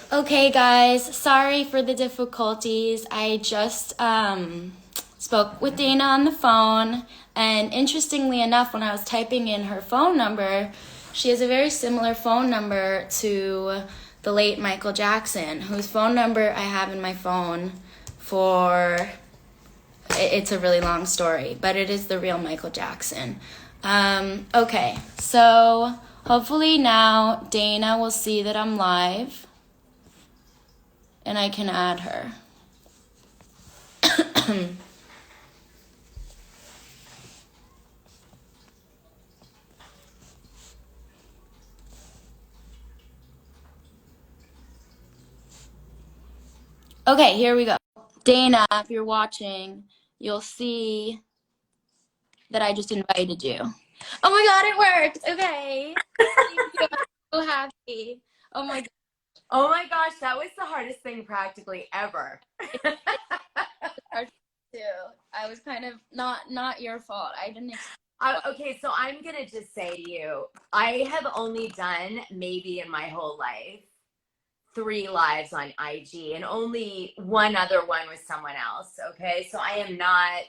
Okay, guys, sorry for the difficulties. I just spoke with Dana on the phone, and interestingly enough, when I was typing in her phone number, she has a very similar phone number to the late Michael Jackson, whose phone number I have in my phone for. It's a really long story, but it is the real Michael Jackson. Okay, so hopefully now Dana will see that I'm live and I can add her. Okay, here we go. Dana, if you're watching, you'll see that I just invited you. Oh my god, it worked! Okay. Thank you. I'm so happy. Oh my god. Oh my gosh, that was the hardest thing practically ever. Too. I was kind of not your fault. I didn't expect. Okay, so I'm gonna just say to you, I have only done maybe in my whole life 3 lives on IG, and only one other one with someone else. Okay, so I am not.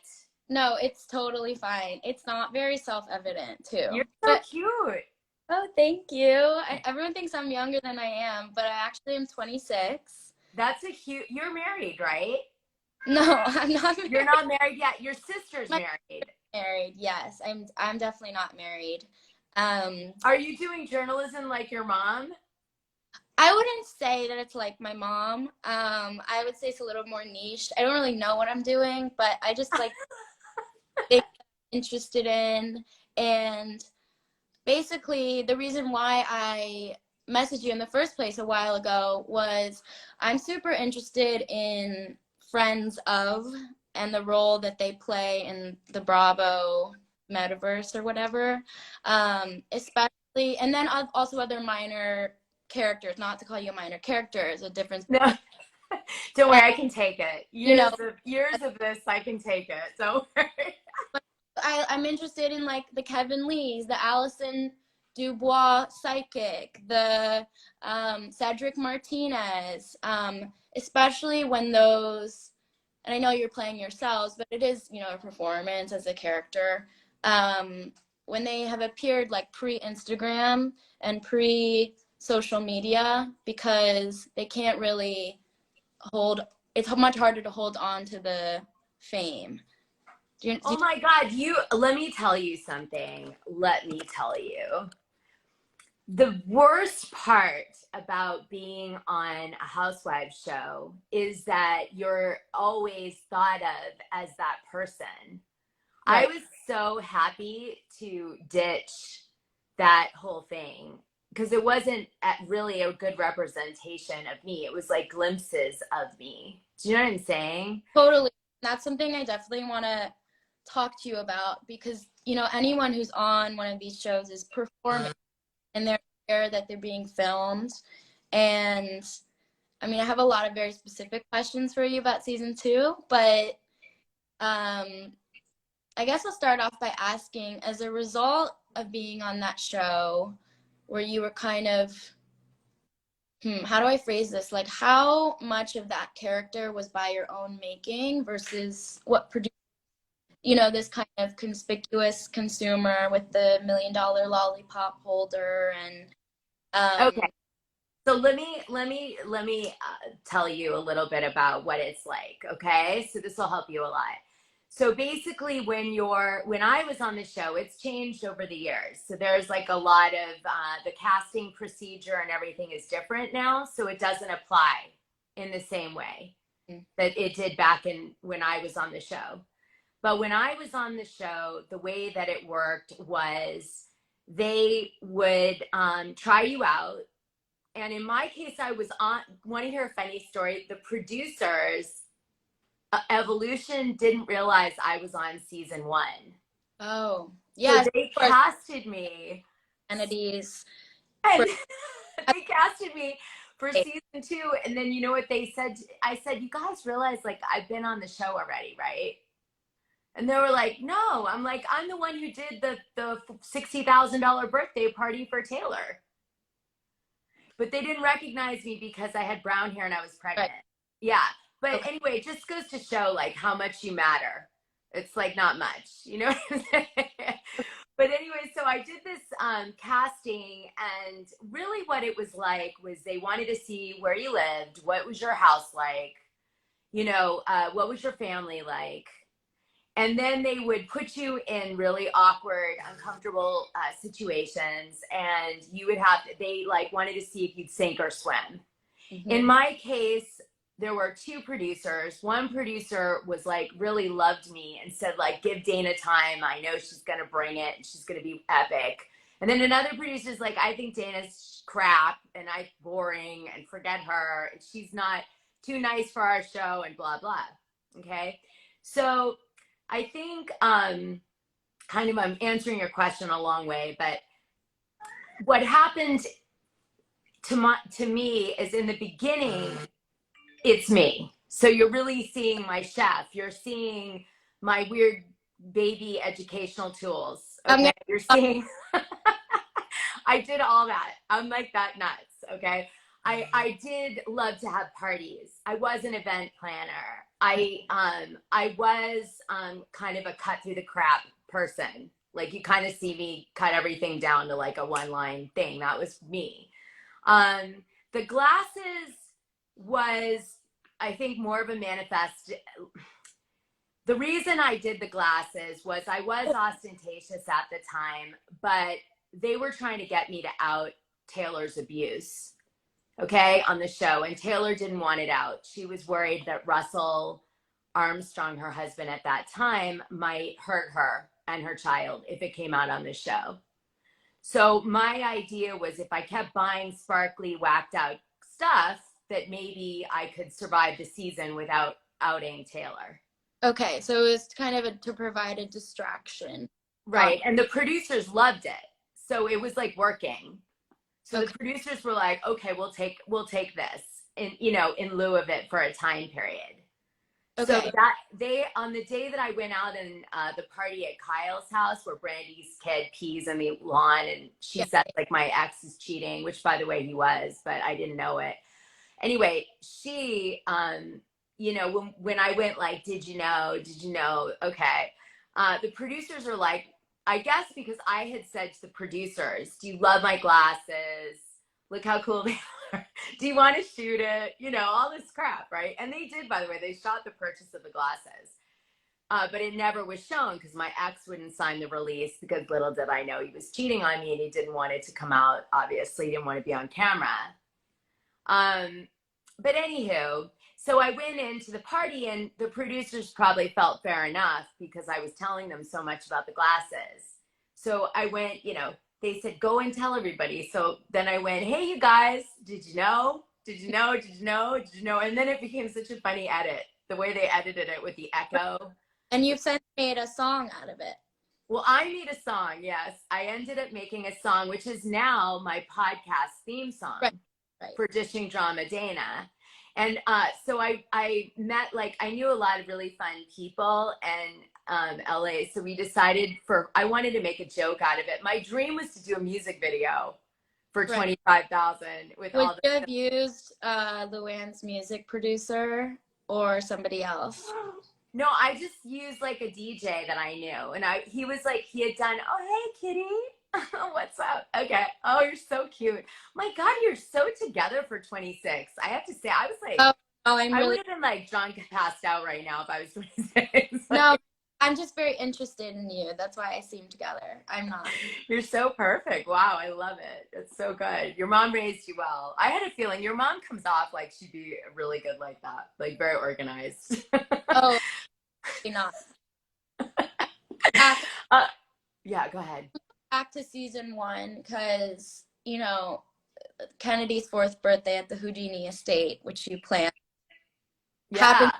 No, it's totally fine. It's not very self-evident You're too. so But cute. oh, thank you. Everyone thinks I'm younger than I am, but I actually am 26. That's a huge. You're married, right? No, I'm not married. You're not married yet. Your sister's I'm married. married. Yes, I'm definitely not married. Are you doing journalism like your mom? I wouldn't say that it's like my mom. I would say it's a little more niche. I don't really know what I'm doing, but I just like things I'm interested in. And basically, the reason why I messaged you in the first place a while ago was I'm super interested in Friends of and the role that they play in the Bravo metaverse or whatever. Especially, and then also other minor characters, not to call you a minor character, is a difference. No. Don't worry, I can take it. You know, Years of this, I can take it. Don't worry. I'm interested in like the Kevin Lees, the Allison Dubois psychic, the Cedric Martinez, especially when those, and I know you're playing yourselves, but it is, a performance as a character. When they have appeared like pre-Instagram and pre-social media, because they can't really it's much harder to hold on to the fame. Oh my God, let me tell you something. Let me tell you. The worst part about being on a housewives show is that you're always thought of as that person. I Right. was so happy to ditch that whole thing because it wasn't really a good representation of me. It was like glimpses of me. Do you know what I'm saying? Totally. That's something I definitely want to talk to you about because, anyone who's on one of these shows is performing and they're aware that they're being filmed. And I mean, I have a lot of very specific questions for you about season 2, but I guess I'll start off by asking, as a result of being on that show where you were kind of, how do I phrase this? Like, how much of that character was by your own making versus what produced, this kind of conspicuous consumer with the $1 million lollipop holder and, Okay. So let me tell you a little bit about what it's like. Okay, so this will help you a lot. So basically, when I was on the show, it's changed over the years. So there's like a lot of the casting procedure and everything is different now, so it doesn't apply in the same way that it did back in when I was on the show. But when I was on the show, the way that it worked was they would try you out, and in my case, I was on. Want to hear a funny story? The producers, Evolution, didn't realize I was on season 1. oh, So yes, they of course, casted me, entities and for they casted me for season 2. And then you know what they said? I said, "You guys realize like I've been on the show already, right?" And they were like, "No." I'm like, "I'm the one who did the $60,000 birthday party for Taylor." but they didn't recognize me because I had brown hair and I was pregnant. Right. Yeah. But Okay. anyway, it just goes to show like how much you matter. It's like not much, you know what I'm saying? But anyway, so I did this casting, and really what it was like was they wanted to see where you lived, what was your house like, what was your family like, and then they would put you in really awkward, uncomfortable situations, and they like wanted to see if you'd sink or swim. Mm-hmm. In my case, there were two producers. One producer was like, really loved me and said like, give Dana time. I know she's going to bring it. She's going to be epic. And then another producer's like, I think Dana's crap and I'm boring and forget her. She's not too nice for our show and blah, blah. Okay. So I think I'm answering your question a long way, but what happened to me is in the beginning, it's me. So you're really seeing my chef. You're seeing my weird baby educational tools. Okay. You're seeing, I did all that. I'm like that nuts. Okay. I did love to have parties. I was an event planner. I was kind of a cut through the crap person. Like you kind of see me cut everything down to like a one line thing. That was me. The glasses was, I think, more of a manifest. The reason I did the glasses was I was ostentatious at the time, but they were trying to get me to out Taylor's abuse, okay, on the show. And Taylor didn't want it out. She was worried that Russell Armstrong, her husband at that time, might hurt her and her child if it came out on the show. So my idea was if I kept buying sparkly, whacked out stuff, that maybe I could survive the season without outing Taylor. Okay, so it was kind of to provide a distraction. Right, and the producers loved it. So it was like working. So Okay. the producers were like, okay, we'll take this in lieu of it for a time period. Okay. So that on the day that I went out and the party at Kyle's house where Brandy's kid pees in the lawn and she said like my ex is cheating, which by the way he was, but I didn't know it. Anyway, she, when I went like, did you know? Okay. The producers are like, I guess because I had said to the producers, do you love my glasses? Look how cool they are. Do you want to shoot it? All this crap, right? And they did, by the way, they shot the purchase of the glasses. But it never was shown because my ex wouldn't sign the release because little did I know he was cheating on me and he didn't want it to come out. Obviously, he didn't want to be on camera. But anywho, so I went into the party and the producers probably felt fair enough because I was telling them so much about the glasses. So I went, they said, go and tell everybody. So then I went, hey, you guys, did you know? Did you know? Did you know? Did you know? And then it became such a funny edit, the way they edited it with the echo. And you've since made a song out of it. Well, I made a song, yes. I ended up making a song, which is now my podcast theme song for Dishing Drama Dana. And so I met, I knew a lot of really fun people in LA. So we decided I wanted to make a joke out of it. My dream was to do a music video for $25,000 with all the. Would you have used Luann's music producer or somebody else? No, I just used like a DJ that I knew. And he was like, he had done, oh, hey, Kitty. What's up? Okay. Oh, you're so cute. My God, you're so together for 26. I have to say, I was like, I would have been like John passed out right now if I was 26. No, I'm just very interested in you. That's why I seem together. I'm not. You're so perfect. Wow, I love it. It's so good. Your mom raised you well. I had a feeling your mom comes off like she'd be really good like that, like very organized. Oh, not. Yeah, go ahead. Back to season 1 because Kennedy's 4th birthday at the Houdini estate, which you planned, happened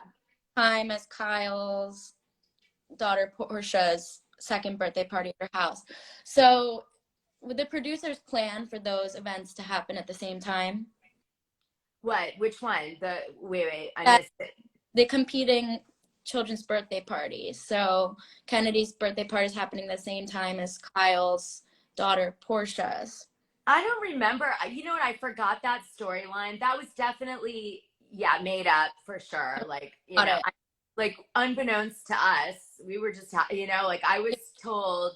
time as Kyle's daughter Portia's 2nd birthday party at her house. So would the producers plan for those events to happen at the same time? What? Which one? Wait, I missed it. The competing children's birthday parties. So Kennedy's birthday party is happening at the same time as Kyle's daughter Portia's. I don't remember. You know what? I forgot that storyline. That was definitely, yeah, made up for sure. Like, you Got know, it. like unbeknownst to us, we were just, you know, like I was told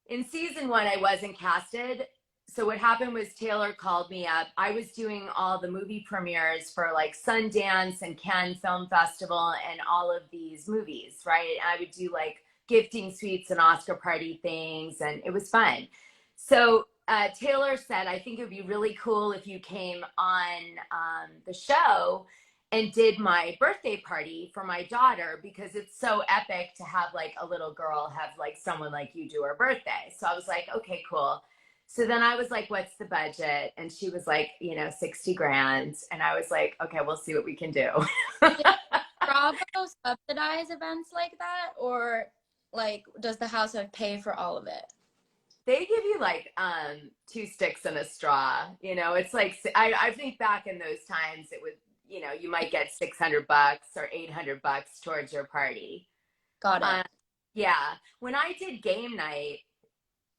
in season one, I wasn't casted. So what happened was Taylor called me up. I was doing all the movie premieres for like Sundance and Cannes Film Festival and all of these movies, right? I would do like gifting suites and Oscar party things, and it was fun. So Taylor said, I think it would be really cool if you came on the show and did my birthday party for my daughter, because it's so epic to have like a little girl have like someone like you do her birthday. So I was like, okay, cool. So then I was like, what's the budget? And she was like, you know, 60 grand. And I was like, okay, we'll see what we can do. Did Bravo subsidize events like that, or like does the housewife pay for all of it? They give you like two sticks and a straw. You know, it's like I think back in those times it would, you know, you might get $600 or $800 towards your party. Got it. Yeah. When I did game night,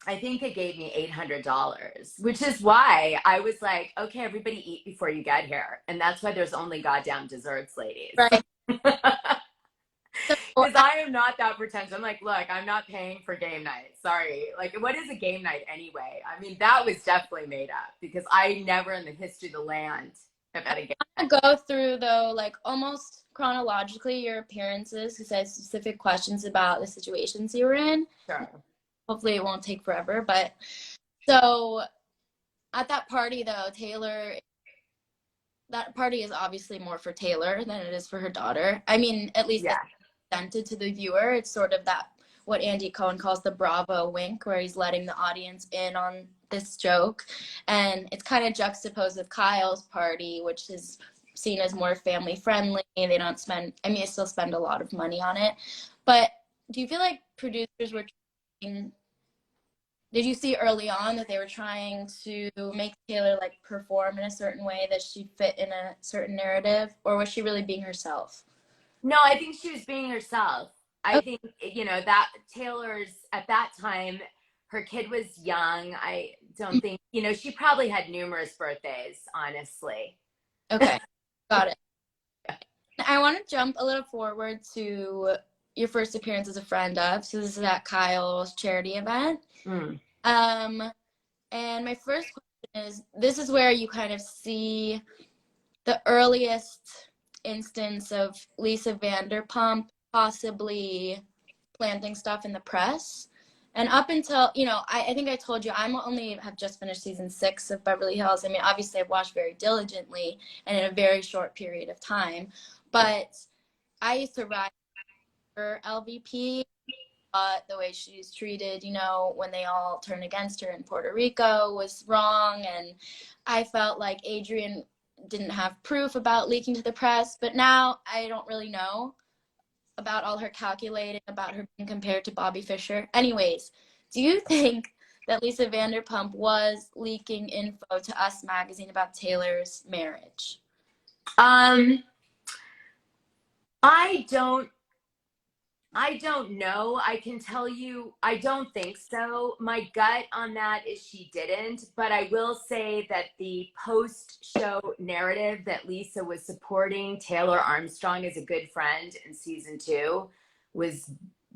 I think they gave me $800, which is why I was like, okay, everybody eat before you get here. And that's why there's only goddamn desserts, ladies. Right. So, Because I am not that pretentious. I'm like, look, I'm not paying for game night. Sorry. Like, what is a game night anyway? I mean, that was definitely made up, because I never in the history of the land have had a game I'm gonna go through though, like almost chronologically your appearances, because I have specific questions about the situations you were in. Sure. Hopefully it won't take forever. But so at that party though, that party is obviously more for Taylor than it is for her daughter. I mean, at least Yeah. presented to the viewer. It's sort of that what Andy Cohen calls the Bravo wink, where he's letting the audience in on this joke. And it's kind of juxtaposed with Kyle's party, which is seen as more family friendly. They don't spend, I mean, they still spend a lot of money on it. But do you feel like producers were trying, did you see early on that they were trying to make Taylor like perform in a certain way that she'd fit in a certain narrative, or was she really being herself? No, I think she was being herself. I Okay. think, you know, that Taylor's at that time, her kid was young. I don't think, you know, she probably had numerous birthdays, honestly. Okay. Got it. I want to jump a little forward to your first appearance as a friend of. So this is at Kyle's charity event. Mm. And my first question is, this is where you kind of see the earliest instance of Lisa Vanderpump possibly planting stuff in the press. And up until, you know, I think I told you, I'm only have just finished season 6 of Beverly Hills. I mean, obviously I've watched very diligently and in a very short period of time. But I used to ride for LVP. The way she's treated, you know, when they all turned against her in Puerto Rico was wrong. And I felt like Adrian didn't have proof about leaking to the press. But now I don't really know about all her calculating, about her being compared to Bobby Fischer. Anyways, do you think that Lisa Vanderpump was leaking info to Us Magazine about Taylor's marriage? Um, I don't know. I can tell you, I don't think so. My gut on that is she didn't, but I will say that the post-show narrative that Lisa was supporting Taylor Armstrong as a good friend in season 2 was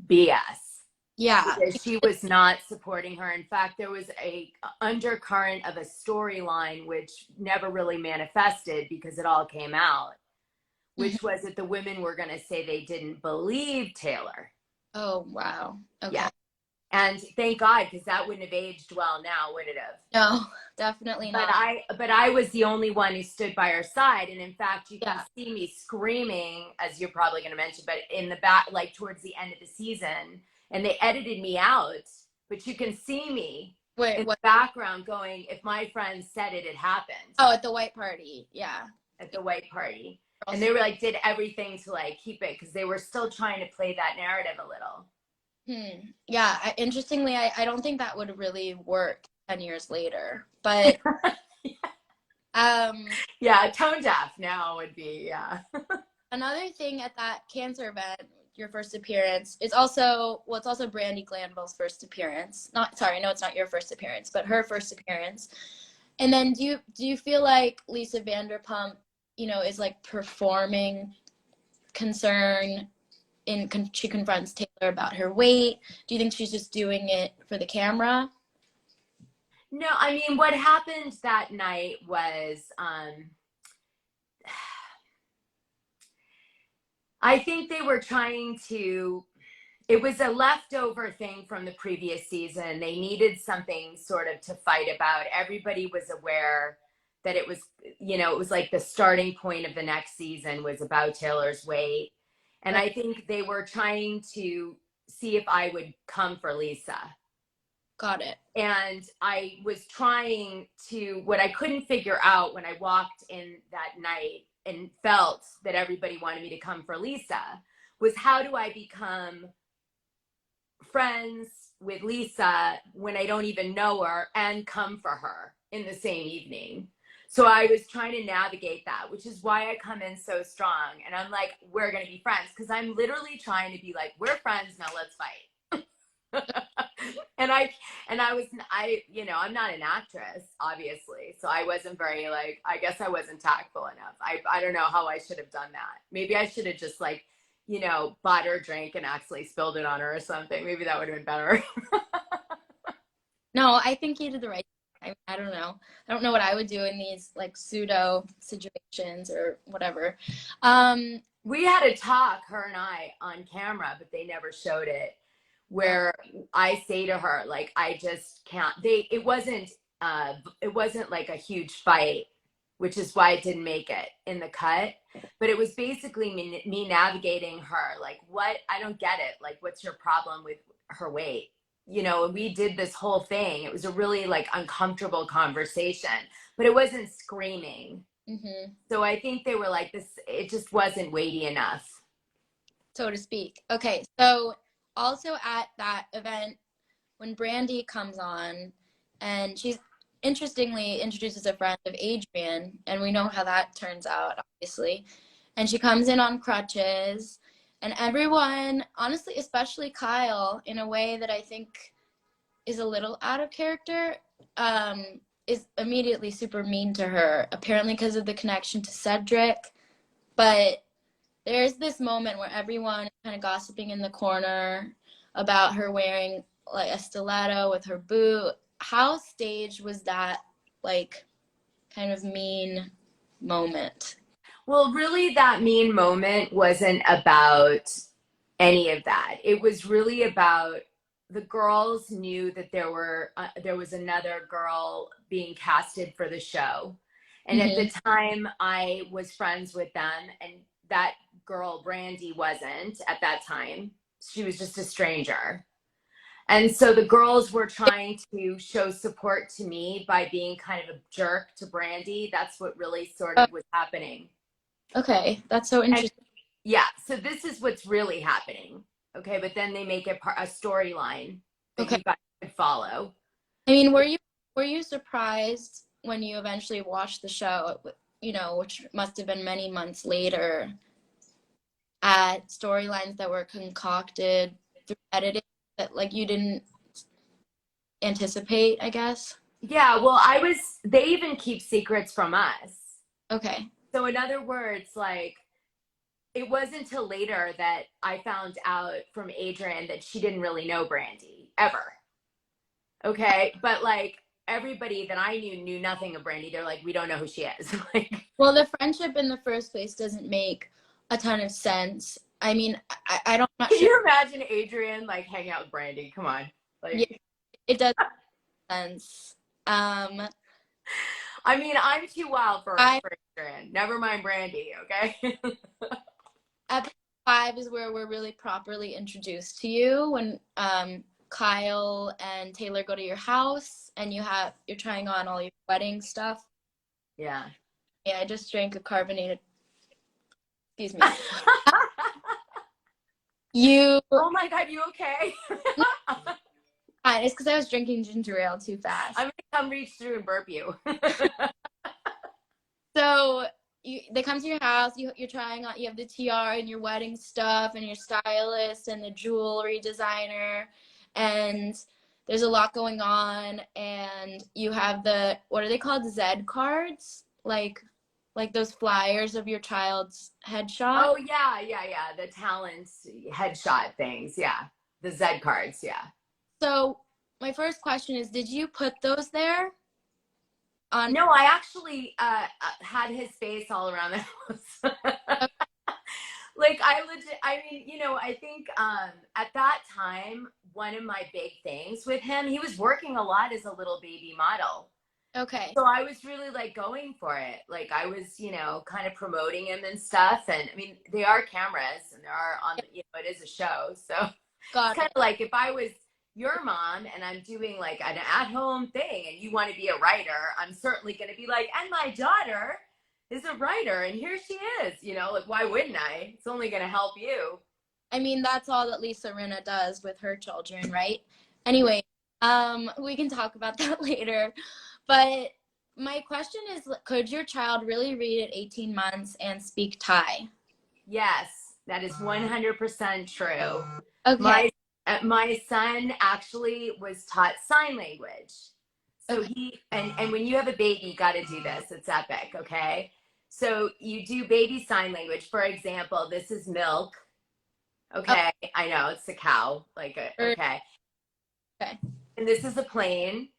BS. Yeah. Because she was not supporting her. In fact, there was a undercurrent of a storyline which never really manifested because it all came out, which was that the women were going to say they didn't believe Taylor. Oh, wow. Okay. Yeah. And thank God, because that wouldn't have aged well now, would it have? No, definitely not. But I was the only one who stood by her side. And in fact, you can Yeah. see me screaming, as you're probably going to mention, but in the back, like towards the end of the season, and they edited me out, but you can see me Wait, in what? the background going, if my friend said it, it happened. Oh, at the white party. Yeah. At the white party. And they were like, did everything to like keep it, because they were still trying to play that narrative a little. Yeah. Interestingly, I don't think that would really work 10 years later. But yeah, tone deaf now would be, yeah. another thing at that cancer event, your first appearance. It's also Brandi Glanville's first appearance. No, it's not your first appearance, but her first appearance. And then do you feel like Lisa Vanderpump, is like performing concern she confronts Taylor about her weight? Do you think she's just doing it for the camera? No, I mean, what happened that night was, I think they were trying to, it was a leftover thing from the previous season. They needed something sort of to fight about. Everybody was aware that it was, it was like the starting point of the next season was about Taylor's weight. And I think they were trying to see if I would come for Lisa. Got it. And I was trying to, what I couldn't figure out when I walked in that night and felt that everybody wanted me to come for Lisa was, how do I become friends with Lisa when I don't even know her and come for her in the same evening? So I was trying to navigate that, which is why I come in so strong. And I'm like, we're going to be friends. Because I'm literally trying to be like, we're friends, now let's fight. I'm not an actress, obviously. So I wasn't very I guess I wasn't tactful enough. I don't know how I should have done that. Maybe I should have just bought her a drink and actually spilled it on her or something. Maybe that would have been better. No, I think you did the right thing. I don't know. I don't know what I would do in these pseudo situations or whatever. We had a talk, her and I, on camera, but they never showed it, where I say to her, I just can't. It wasn't like a huge fight, which is why I didn't make it in the cut. But it was basically me navigating her, what, I don't get it. What's your problem with her weight? And we did this whole thing. It was a really uncomfortable conversation, but it wasn't screaming. Mm-hmm. So I think they were this, it just wasn't weighty enough, so to speak. Okay. So also at that event, when Brandi comes on, and she's interestingly introduces a friend of Adrian, and we know how that turns out, obviously. And she comes in on crutches, and everyone, honestly, especially Kyle, in a way that I think is a little out of character, is immediately super mean to her, apparently because of the connection to Cedric. But there's this moment where everyone is kind of gossiping in the corner about her wearing a stiletto with her boot. How staged was that kind of mean moment? Well, really, that mean moment wasn't about any of that. It was really about the girls knew that there was another girl being casted for the show. And Mm-hmm. at the time, I was friends with them, and that girl, Brandi, wasn't at that time. She was just a stranger. And so the girls were trying to show support to me by being kind of a jerk to Brandi. That's what really sort of was happening. Okay, that's so interesting. And, yeah, so this is what's really happening. Okay, but then they make it a storyline that you guys could follow. I mean, were you surprised when you eventually watched the show, which must have been many months later, at storylines that were concocted through editing that you didn't anticipate, I guess? Yeah, well, they even keep secrets from us. Okay. So in other words, it wasn't until later that I found out from Adrian that she didn't really know Brandi ever. Okay, but everybody that I knew nothing of Brandi. They're we don't know who she is. Well, the friendship in the first place doesn't make a ton of sense. I mean, I don't. Can you imagine Adrian hanging out with Brandi? Come on, yeah, it does make sense. I mean, I'm too wild for Adrian. Never mind Brandi. Okay. Episode 5 is where we're really properly introduced to you, when Kyle and Taylor go to your house and you're trying on all your wedding stuff. Yeah. Yeah, I just drank a carbonated. Excuse me. Oh my God, you okay? It's because I was drinking ginger ale too fast. I'm gonna come reach through and burp you. So they come to your house, you're trying on, you have the tiara and your wedding stuff and your stylist and the jewelry designer, and there's a lot going on, and you have the, what are they called, Z cards, like those flyers of your child's headshot. Oh yeah, yeah, yeah. The talent headshot things. Yeah. The Z cards. Yeah. So my first question is, did you put those there on? No, I actually had his face all around the house. Like I legit, I mean, you know, I think at that time, one of my big things with him, he was working a lot as a little baby model. Okay. So I was really like going for it. Like I was, you know, kind of promoting him and stuff. And I mean, they are cameras and they are on, you know, it is a show. So it's Got kind it. of like if I was your mom and I'm doing like an at-home thing and you want to be a writer, I'm certainly going to be like, and my daughter is a writer and here she is, you know, like why wouldn't I? It's only going to help you. I mean, that's all that Lisa Rinna does with her children, right? Anyway, we can talk about that later. But my question is, could your child really read at 18 months and speak Thai? Yes, that is 100% true. Okay. My son actually was taught sign language. So Okay. and when you have a baby, you got to do this. It's epic, okay? So you do baby sign language. For example, this is milk. Oh, Okay, I know it's a cow. Like, okay. okay. And this is a plane.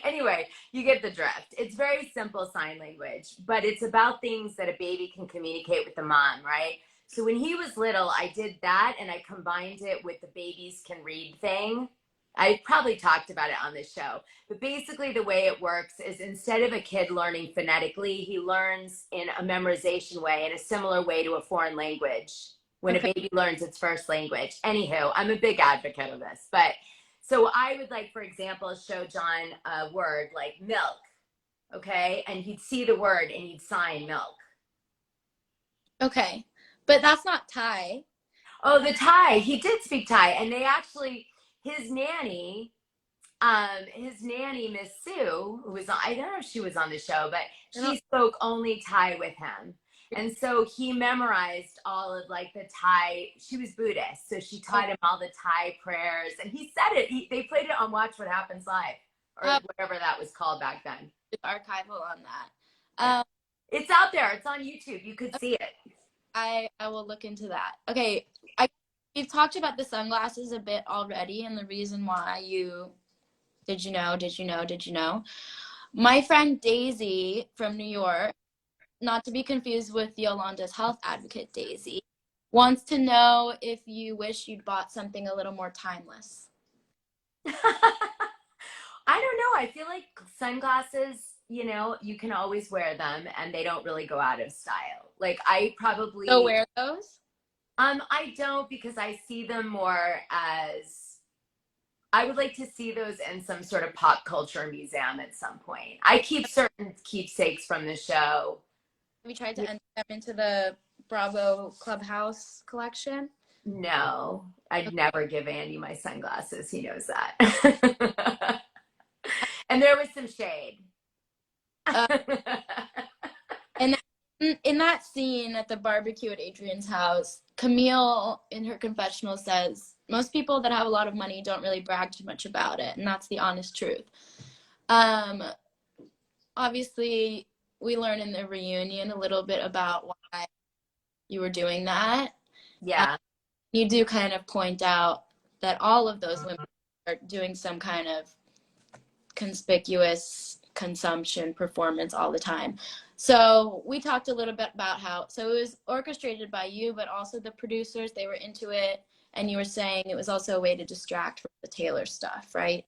Anyway, you get the drift. It's very simple sign language, but it's about things that a baby can communicate with the mom, right? So when he was little, I did that and I combined it with the babies can read thing. I probably talked about it on the show, but basically the way it works is instead of a kid learning phonetically, he learns in a memorization way, in a similar way to a foreign language when a Okay. baby learns its first language. Anywho, I'm a big advocate of this, but so I would like, for example, show John a word like milk, okay? And he'd see the word and he'd sign milk. Okay. But that's not Thai. Oh, the Thai. He did speak Thai. And they actually, his nanny, Miss Sue, who was on, I don't know if she was on the show, but she spoke only Thai with him. And so he memorized all of like the Thai. She was Buddhist, so she taught him all the Thai prayers, and he said it. They played it on Watch What Happens Live, or whatever that was called back then. Archival on that. Yeah. It's out there. It's on YouTube. You could see it. I will look into that. Okay. We've talked about the sunglasses a bit already, and the reason why did you know? My friend Daisy from New York, not to be confused with Yolanda's health advocate Daisy, wants to know if you wish you'd bought something a little more timeless. I don't know. I feel like sunglasses, you know, you can always wear them and they don't really go out of style. Like I probably wear those? I don't, because I see them more as, I would like to see those in some sort of pop culture museum at some point. I keep certain keepsakes from the show. Have you tried to enter them into the Bravo Clubhouse collection? No, I'd never give Andy my sunglasses. He knows that. And there was some shade. And in that scene at the barbecue at Adrian's house, Camille, in her confessional, says most people that have a lot of money don't really brag too much about it, and that's the honest truth. Obviously, we learn in the reunion a little bit about why you were doing that. Yeah. You do kind of point out that all of those women are doing some kind of conspicuous consumption performance all the time. So we talked a little bit about how, so it was orchestrated by you, but also the producers, they were into it. And you were saying it was also a way to distract from the Taylor stuff, right?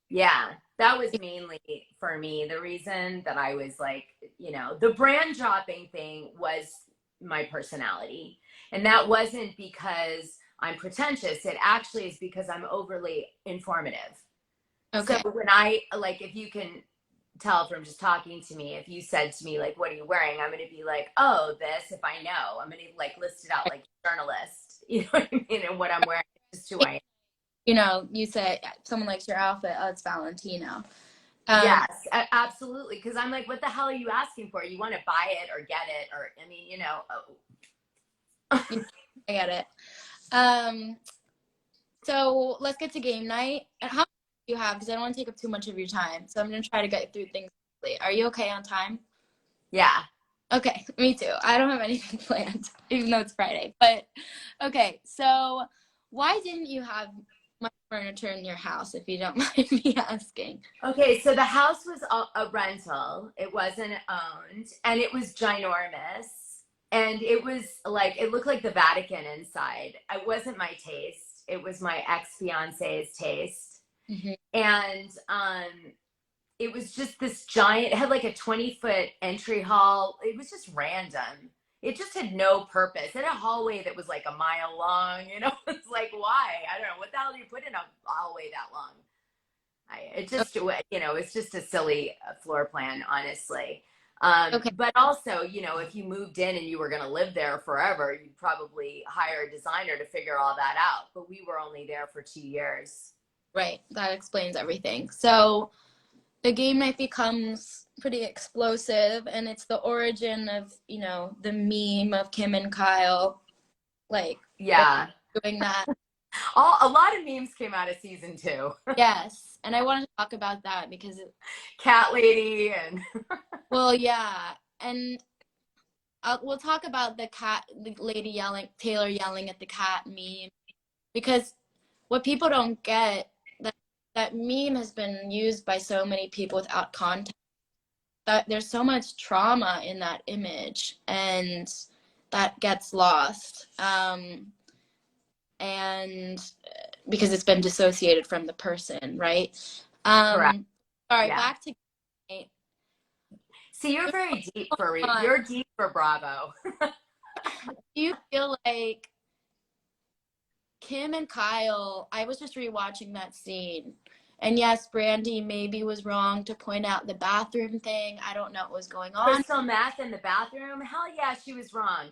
Yeah, that was mainly for me. The reason that I was like, you know, the brand dropping thing was my personality. And that wasn't because I'm pretentious. It actually is because I'm overly informative. Okay. So when I, like, if you can tell from just talking to me, if you said to me, like, what are you wearing? I'm going to be like, oh, this, if I know, I'm going to like list it out like a journalist, you know what I mean? And what I'm wearing is who I am. You know, you say someone likes your outfit, oh, it's Valentino. Um, Yes, absolutely. Because I'm like, what the hell are you asking for? You want to buy it or get it, or I mean, yeah, I get it. Um, so let's get to game night. And how much do you have? Because I don't want to take up too much of your time. So I'm gonna try to get through things quickly. Are you okay on time? yeah. Okay, me too. I don't have anything planned, even though it's Friday. But okay, so why didn't you have much furniture in your house, if you don't mind me asking? Okay, so the house was a rental. It wasn't owned, and it was ginormous. And it was like, it looked like the Vatican inside. It wasn't my taste. It was my ex-fiance's taste. Mm-hmm. And it was just this giant, it had like a 20-foot entry hall. It was just random. It just had no purpose. It had a hallway that was like a mile long, you know? It's like, why? I don't know. What the hell do you put in a hallway that long? It just, it's just a silly floor plan, honestly. Okay, But also, if you moved in and you were going to live there forever, you'd probably hire a designer to figure all that out. But we were only there for 2 years. right. That explains everything. So the game night becomes pretty explosive, and it's the origin of, the meme of Kim and Kyle, like, Yeah. doing that. A lot of memes came out of season 2. Yes, and I wanted to talk about that because, Cat lady and well, yeah, and we'll talk about the lady yelling, Taylor yelling at the cat meme, because what people don't get, that meme has been used by so many people without context. That there's so much trauma in that image, and that gets lost. And because it's been dissociated from the person, right? correct. All right, Yeah. back to See, you're very deep for on. you're deep for Bravo. Do you feel like Kim and Kyle? I was just rewatching that scene, and yes, Brandy maybe was wrong to point out the bathroom thing. I don't know what was going on. Crystal meth in the bathroom? Hell yeah, she was wrong.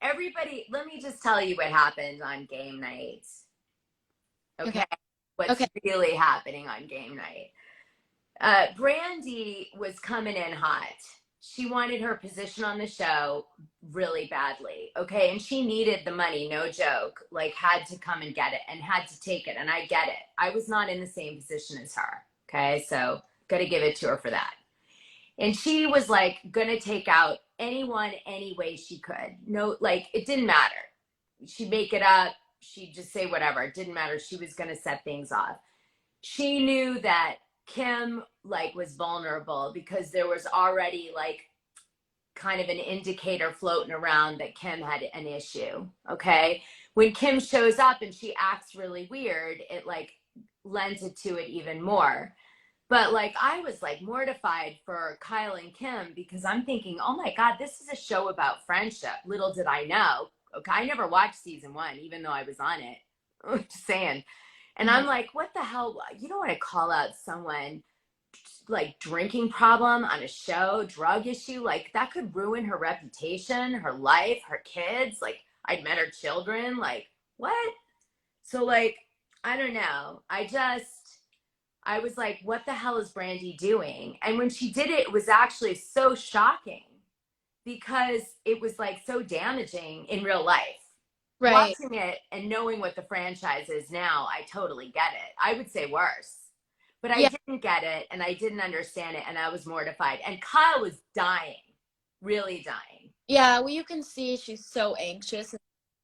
Everybody, let me just tell you what happened on game night. Okay. Okay. What's Okay. really happening on game night? Brandy was coming in hot. She wanted her position on the show really badly. Okay. And she needed the money, no joke. Like, had to come and get it and had to take it. And I get it. I was not in the same position as her. Okay. So, gotta give it to her for that. And she was like, gonna take out anyone any way she could. No, like, it didn't matter. She'd make it up. She'd just say whatever. It didn't matter. She was gonna set things off. She knew that Kim like was vulnerable because there was already like kind of an indicator floating around that Kim had an issue. Okay. When Kim shows up and she acts really weird, it like lends it to it even more. But like I was like mortified for Kyle and Kim because I'm thinking, oh my God, this is a show about friendship. Little did I know. Okay. I never watched season 1, even though I was on it. Just saying. And Mhm. I'm like, what the hell? You don't want to call out someone like drinking problem on a show, drug issue. Like that could ruin her reputation, her life, her kids. Like I'd met her children. Like what? So like, I don't know. I was like, what the hell is Brandy doing? And when she did it, it was actually so shocking because it was like so damaging in real life. Right. Watching it and knowing what the franchise is now, I totally get it. I would say worse. But I Yeah. didn't get it and I didn't understand it and I was mortified. And Kyle was dying, really dying. Yeah. Well, you can see she's so anxious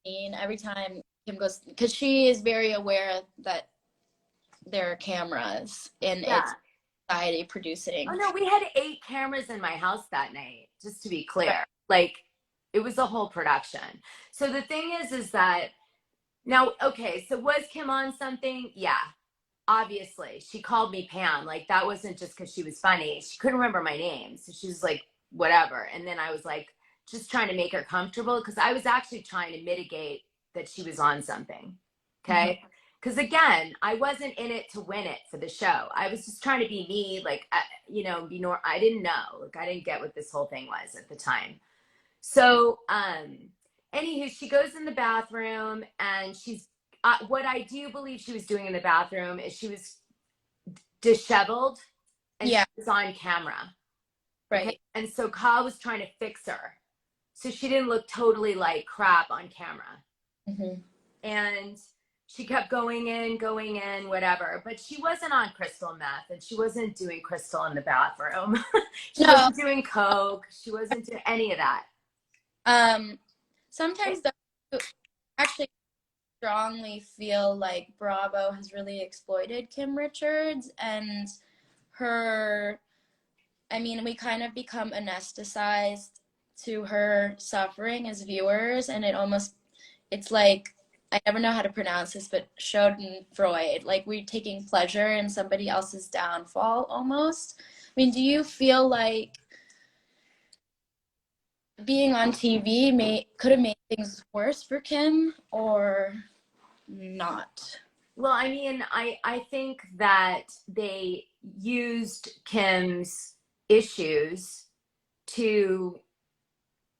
and every time Kim goes, because she is very aware that there are cameras and Yeah. it's society producing. Oh no, we had 8 cameras in my house that night, just to be Right. clear. Like it was a whole production. So the thing is that now, okay, so was Kim on something? Yeah, obviously. She called me Pam. Like that wasn't just because she was funny. She couldn't remember my name. So she was like, whatever. And then I was like, just trying to make her comfortable because I was actually trying to mitigate that she was on something. Mm-hmm. Okay. Because again, I wasn't in it to win it for the show. I was just trying to be me, like, I didn't know. Like, I didn't get what this whole thing was at the time. So, anywho, she goes in the bathroom and what I do believe she was doing in the bathroom is she was disheveled and Yeah. she was on camera. Okay. Right. And so Kyle was trying to fix her. So she didn't look totally like crap on camera. Mm-hmm. And she kept going in, whatever. But she wasn't on crystal meth, and she wasn't doing crystal in the bathroom. She No. wasn't doing coke. She wasn't doing any of that. Sometimes though, actually strongly feel like Bravo has really exploited Kim Richards and her. I mean, we kind of become anesthetized to her suffering as viewers, and it's like, I never know how to pronounce this, but Schadenfreude, like we're taking pleasure in somebody else's downfall almost. I mean, do you feel like being on TV could have made things worse for Kim or not? Well, I mean, I think that they used Kim's issues to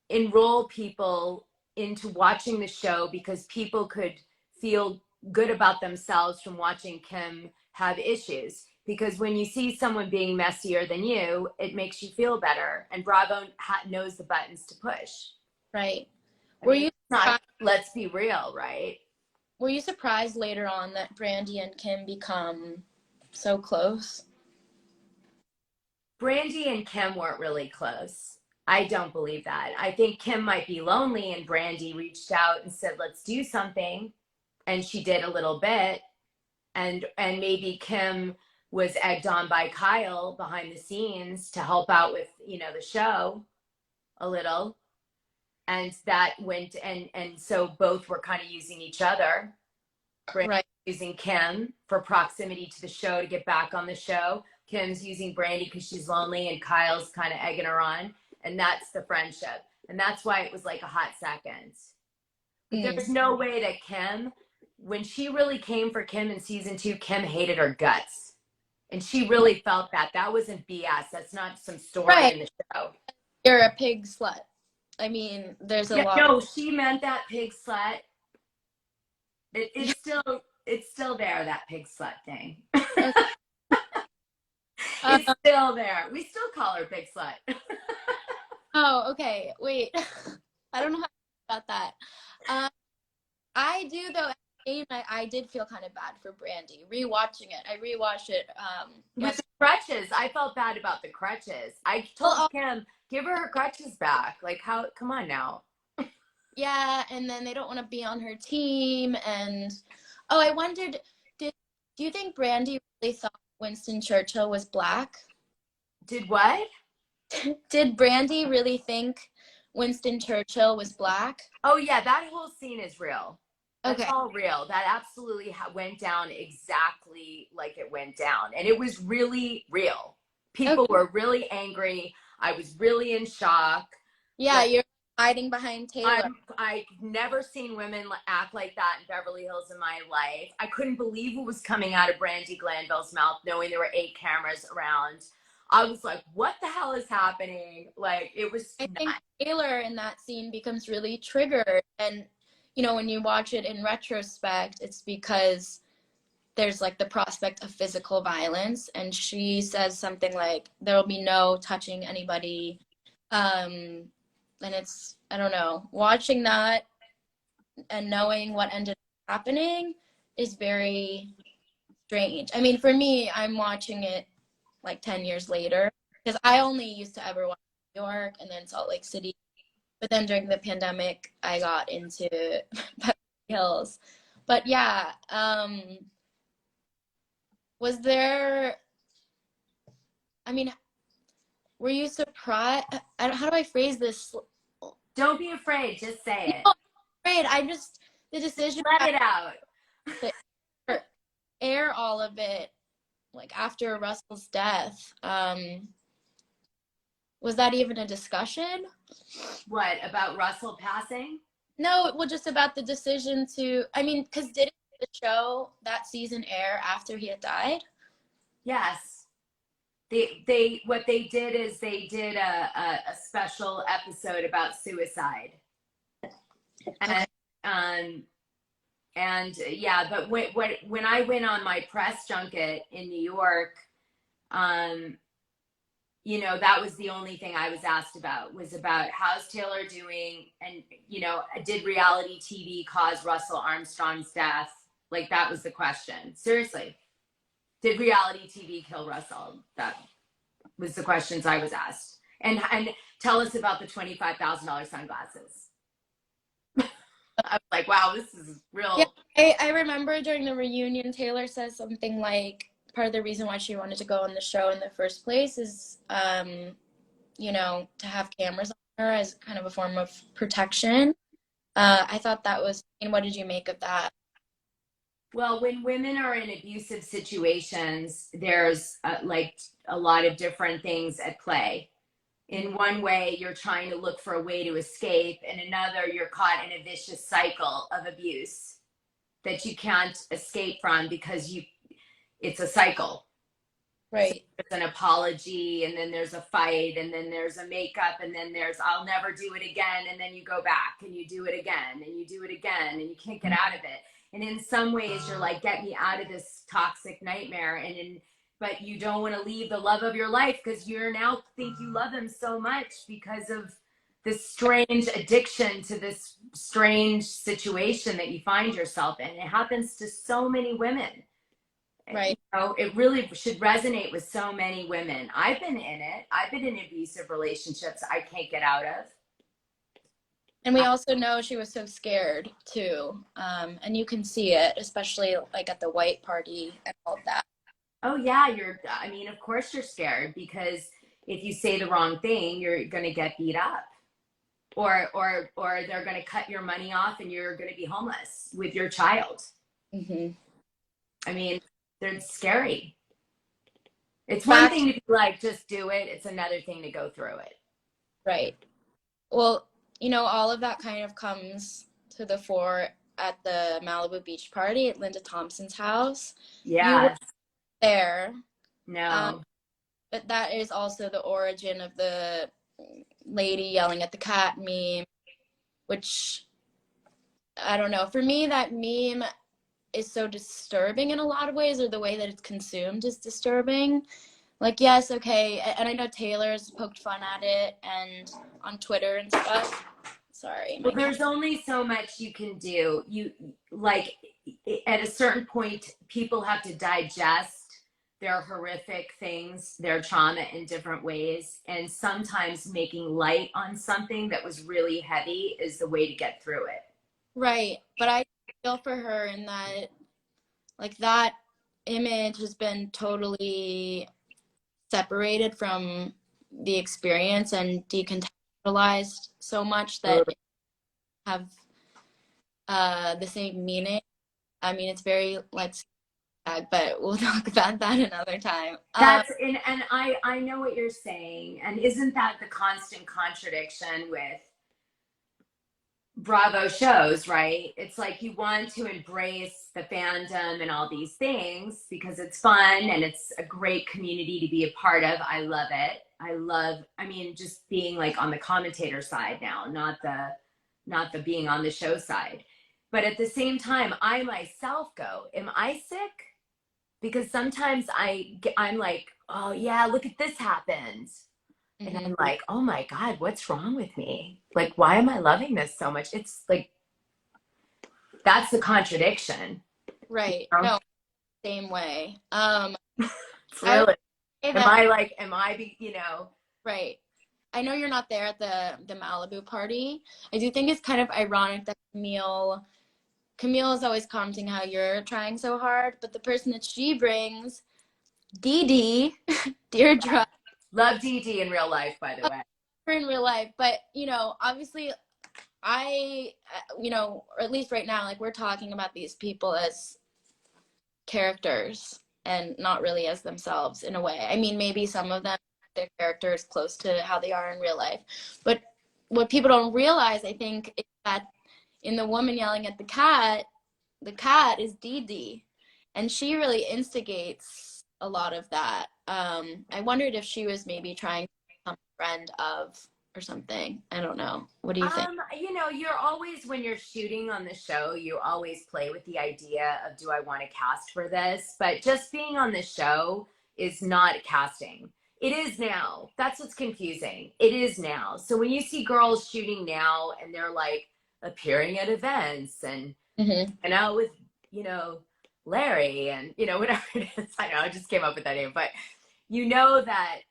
enroll people into watching the show because people could feel good about themselves from watching Kim have issues. Because when you see someone being messier than you, it makes you feel better. And Bravo knows the buttons to push. Right. I mean, it's not, let's be real, right? Were you surprised later on that Brandy and Kim become so close? Brandy and Kim weren't really close. I don't believe that. I think Kim might be lonely, and Brandy reached out and said, let's do something. And she did a little bit. And maybe Kim was egged on by Kyle behind the scenes to help out with, the show a little. And that went, and so both were kind of using each other. Brandy Right. using Kim for proximity to the show to get back on the show. Kim's using Brandy because she's lonely, and Kyle's kind of egging her on. And that's the friendship. And that's why it was like a hot second. But there's no way that Kim, when she really came for Kim in season 2, Kim hated her guts. And she really felt that. That wasn't BS. That's not some story in the show. You're a pig slut. I mean, there's a lot. No, she meant that pig slut. It's still there, that pig slut thing. It's still there. We still call her pig slut. Oh, okay. Wait. I don't know how to about that. I do though. I did feel kind of bad for Brandy rewatching it. I rewatched it. With the crutches, I felt bad about the crutches. I told Kim, give her crutches back. Like, how? Come on now. Yeah, and then they don't want to be on her team. And I wondered, do you think Brandy really thought Winston Churchill was black? Did what? Did Brandy really think Winston Churchill was black? Oh yeah, that whole scene is real. That's okay. all real. That absolutely went down exactly like it went down. And it was really real. People were really angry. I was really in shock. Yeah, you're hiding behind Taylor. I've never seen women act like that in Beverly Hills in my life. I couldn't believe what was coming out of Brandy Glanville's mouth, knowing there were 8 cameras around. I was like, what the hell is happening? Like, it was I think Taylor in that scene becomes really triggered. And, when you watch it in retrospect, it's because there's like the prospect of physical violence. And she says something like, there'll be no touching anybody. And it's, I don't know, watching that and knowing what ended up happening is very strange. I mean, for me, I'm watching it like 10 years later because I only used to ever watch New York and then Salt Lake City. But then during the pandemic, I got into Beverly Hills. But yeah, was there, I mean, were you surprised? How do I phrase this? Don't be afraid. Just say it. No, I'm afraid. The decision. Let it out. To air all of it, like after Russell's death, was that even a discussion? What, about Russell passing? No, well, just about the decision to, I mean, because didn't the show that season air after he had died? Yes. What they did is they did a special episode about suicide. And yeah, but when I went on my press junket in New York, you know, that was the only thing I was asked about, was about how's Taylor doing, and, you know, did reality TV cause Russell Armstrong's death? Like, that was the question. Seriously, did reality TV kill Russell? That was the questions I was asked. And tell us about the $25,000 sunglasses. I was like, wow, this is Yeah, real. I remember during the reunion, Taylor says something like part of the reason why she wanted to go on the show in the first place is, you know, to have cameras on her as kind of a form of protection. I thought that was, and what did you make of that? Well, when women are in abusive situations, there's like a lot of different things at play. In one way, you're trying to look for a way to escape. In another, you're caught in a vicious cycle of abuse that you can't escape from because it's a cycle. So Right. there's an apology, and then there's a fight, and then there's a makeup, and then there's I'll never do it again, and then you go back and you do it again and you do it again, and you can't get out of it. And in some ways you're like, get me out of this toxic nightmare, but you don't want to leave the love of your life because you're now think you love him so much because of this strange addiction to this strange situation that you find yourself in. It happens to so many women. Right. You know, it really should resonate with so many women. I've been in it. I've been in abusive relationships I can't get out of. And we also know she was so scared too. And you can see it, especially like at the white party and all of that. Oh yeah, I mean, of course you're scared, because if you say the wrong thing, you're going to get beat up. Or they're going to cut your money off and you're going to be homeless with your child. Mm-hmm. I mean, they're scary. It's one thing to be like, just do it. It's another thing to go through it. Right. Well, you know, all of that kind of comes to the fore at the Malibu beach party at Linda Thompson's house. You were Yes. there. No. But that is also the origin of the lady yelling at the cat meme, which, I don't know. For me, that meme is so disturbing in a lot of ways, or the way that it's consumed is disturbing. Like, yes, okay, and I know Taylor's poked fun at it and on Twitter and stuff. Sorry. Well, there's only so much you can do. You like at a certain point, people have to digest their horrific things, their trauma in different ways. And sometimes making light on something that was really heavy is the way to get through it. Right. But I feel for her in that, like, that image has been totally separated from the experience and decontextualized so much that it have the same meaning. I mean, it's very, let's, but we'll talk about that another time. And I know what you're saying. And isn't that the constant contradiction with Bravo shows, right? It's like you want to embrace the fandom and all these things because it's fun and it's a great community to be a part of. I love it. I mean, just being like on the commentator side now, not the being on the show side. But at the same time, I myself go, am I sick? Because sometimes I'm like, oh yeah, look at this happened. And I'm like, oh my God, what's wrong with me? Like, why am I loving this so much? It's like, that's the contradiction. Right. You know? No, same way. It's really, am I, you know? Right. I know you're not there at the Malibu party. I do think it's kind of ironic that Camille is always commenting how you're trying so hard, but the person that she brings, Dee Dee, Deirdre. Love Dee Dee in real life, by the way. In real life, but, you know, obviously you know, or at least right now, like, we're talking about these people as characters and not really as themselves in a way. I mean, maybe some of them, their character is close to how they are in real life. But what people don't realize, I think, is that in the woman yelling at the cat is Dee Dee. And she really instigates a lot of that. I wondered if she was maybe trying to become a friend of or something. I don't know. What do you think? You know, you're always, when you're shooting on the show, you always play with the idea of, do I want to cast for this? But just being on the show is not casting. It is now. That's what's confusing. It is now. So when you see girls shooting now and they're like appearing at events and out with, you know, Larry and, you know, whatever it is. I know, I just came up with that name, but you know that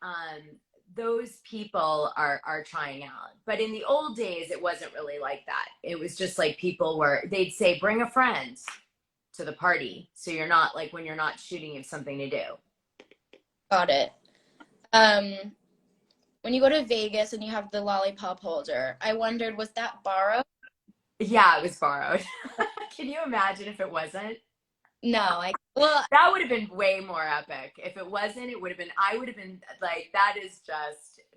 those people are trying out. But in the old days, it wasn't really like that. It was just like they'd say, bring a friend to the party. So you're not like, when you're not shooting, you have something to do. Got it. When you go to Vegas and you have the lollipop holder, I wondered, was that borrowed? Yeah, it was borrowed. Can you imagine if it wasn't? No, That would have been way more epic. If it wasn't, I would have been like,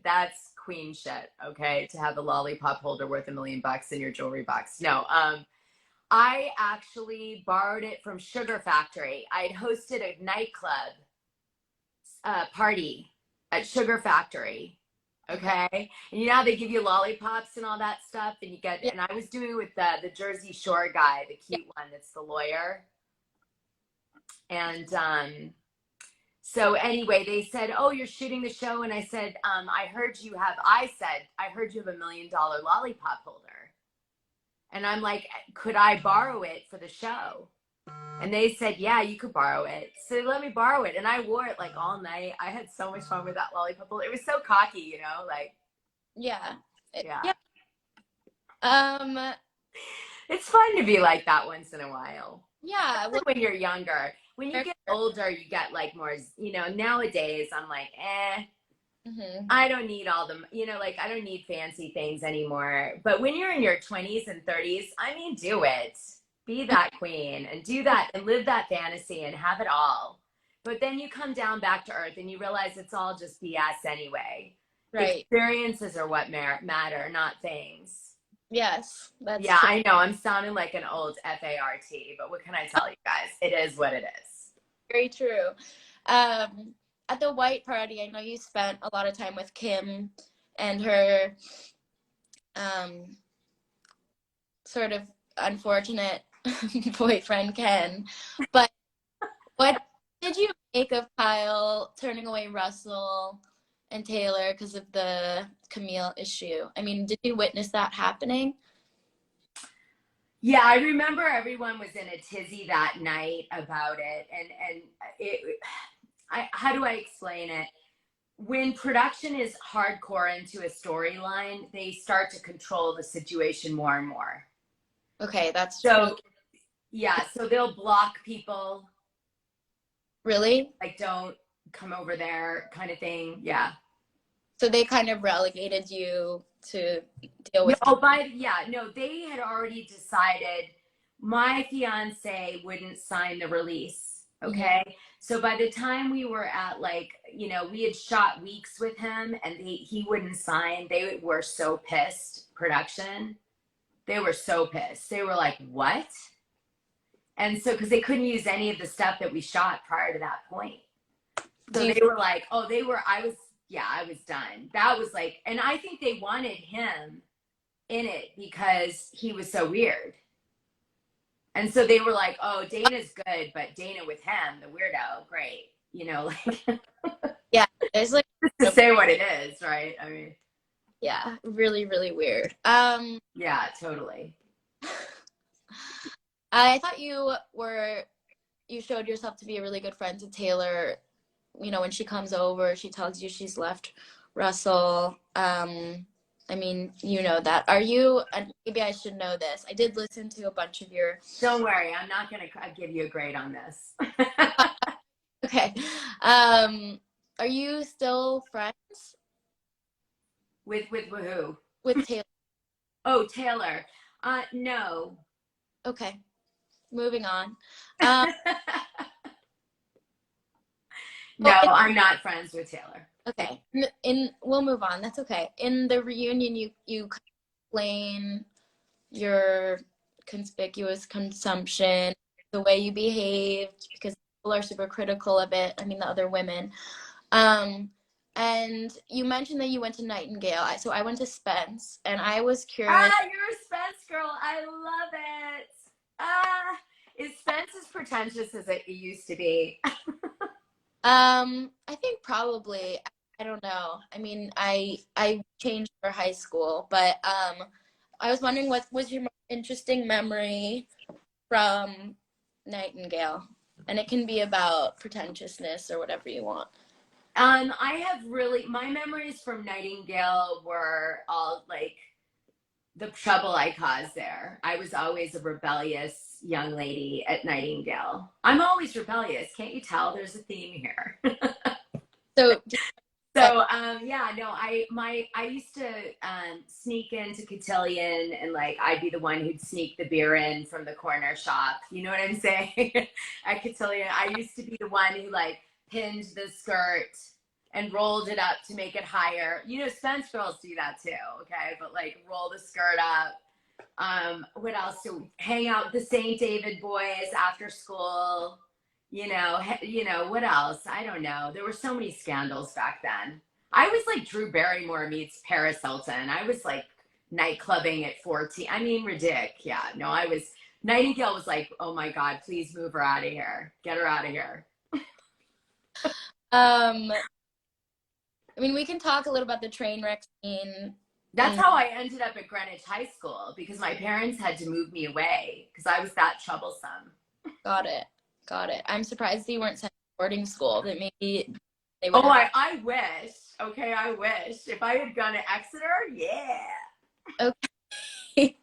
that's queen shit, okay? To have the lollipop holder worth $1 million in your jewelry box. No, I actually borrowed it from Sugar Factory. I'd hosted a nightclub party at Sugar Factory. Okay. And you know how they give you lollipops and all that stuff, and and I was doing it with the Jersey Shore guy, the cute one that's the lawyer. And so anyway, they said, oh, you're shooting the show. And I said, I heard you have $1 million lollipop holder. And I'm like, could I borrow it for the show? And they said, yeah, you could borrow it. So they let me borrow it. And I wore it like all night. I had so much fun with that lollipop holder. It was so cocky, you know, like. Yeah. It's fun to be like that once in a while. Yeah. Well, when you're younger. When you get older, you get like more, you know, nowadays I'm like, I don't need all the, you know, like I don't need fancy things anymore. But when you're in your 20s and 30s, I mean, do it. Be that queen and do that and live that fantasy and have it all. But then you come down back to earth and you realize it's all just BS anyway. Right. Experiences are what matter, not things. Yes. True. I know I'm sounding like an old FART, but what can I tell you guys? It is what it is. Very true. At the white party, I know you spent a lot of time with Kim and her sort of unfortunate boyfriend Ken, but what did you make of Kyle turning away Russell and Taylor because of the Camille issue? I mean, did you witness that happening? Yeah, I remember everyone was in a tizzy that night about it, and how do I explain it? When production is hardcore into a storyline, they start to control the situation more and more. Okay, that's so true. Yeah, so they'll block people. Really? Like, don't come over there kind of thing. Yeah. So they kind of relegated you to deal with. They had already decided my fiance wouldn't sign the release. Okay. Mm-hmm. So by the time we were at like, you know, we had shot weeks with him and he wouldn't sign. They were so pissed, production. They were so pissed. They were like, what? And so, because they couldn't use any of the stuff that we shot prior to that point. So they were like, I was done. That was like, and I think they wanted him in it because he was so weird. And so they were like, oh, Dana's good, but Dana with him, the weirdo, great. You know, like. Yeah, it's like. Just to say what it is, right? I mean. Yeah, really, really weird. Yeah, totally. I thought you showed yourself to be a really good friend to Taylor. You know, when she comes over, she tells you she's left Russell. I mean, you know that. Are you, and maybe I should know this, I did listen to a bunch of your. Don't worry, I'm not going to give you a grade on this. Okay. Are you still friends? With who? With Taylor. Oh, Taylor. No. Okay. Moving on. No, I'm not friends with Taylor. Okay. We'll move on. That's okay. In the reunion, you explain your conspicuous consumption, the way you behaved, because people are super critical of it. I mean, the other women. And you mentioned that you went to Nightingale. So I went to Spence, and I was curious. You're a Spence girl. I love it. Is Spence as pretentious as it used to be? I think probably. I don't know. I mean, I changed for high school, but I was wondering what was your most interesting memory from Nightingale? And it can be about pretentiousness or whatever you want. I have really, my memories from Nightingale were all like the trouble I caused there. I was always a rebellious young lady at Nightingale. I'm always rebellious. Can't you tell? There's a theme here. So, So yeah, no, I used to sneak into Cotillion, and like I'd be the one who'd sneak the beer in from the corner shop. You know what I'm saying? At Cotillion, I used to be the one who like pinned the skirt and rolled it up to make it higher. You know, Spence girls do that too, okay? But like roll the skirt up. What else? Do we hang out with the St. David boys after school? What else? I don't know. There were so many scandals back then. I was like Drew Barrymore meets Paris Hilton. I was like nightclubbing at 14. I mean, ridiculous. Yeah, no, Nightingale was like, oh my God, please move her out of here. Get her out of here. um, I mean, we can talk a little about the train wreck scene. That's how I ended up at Greenwich High School, because my parents had to move me away because I was that troublesome. Got it. Got it. I'm surprised you weren't sent to boarding school. That maybe they would Oh, have. I wish. Okay, I wish. If I had gone to Exeter, yeah. Okay.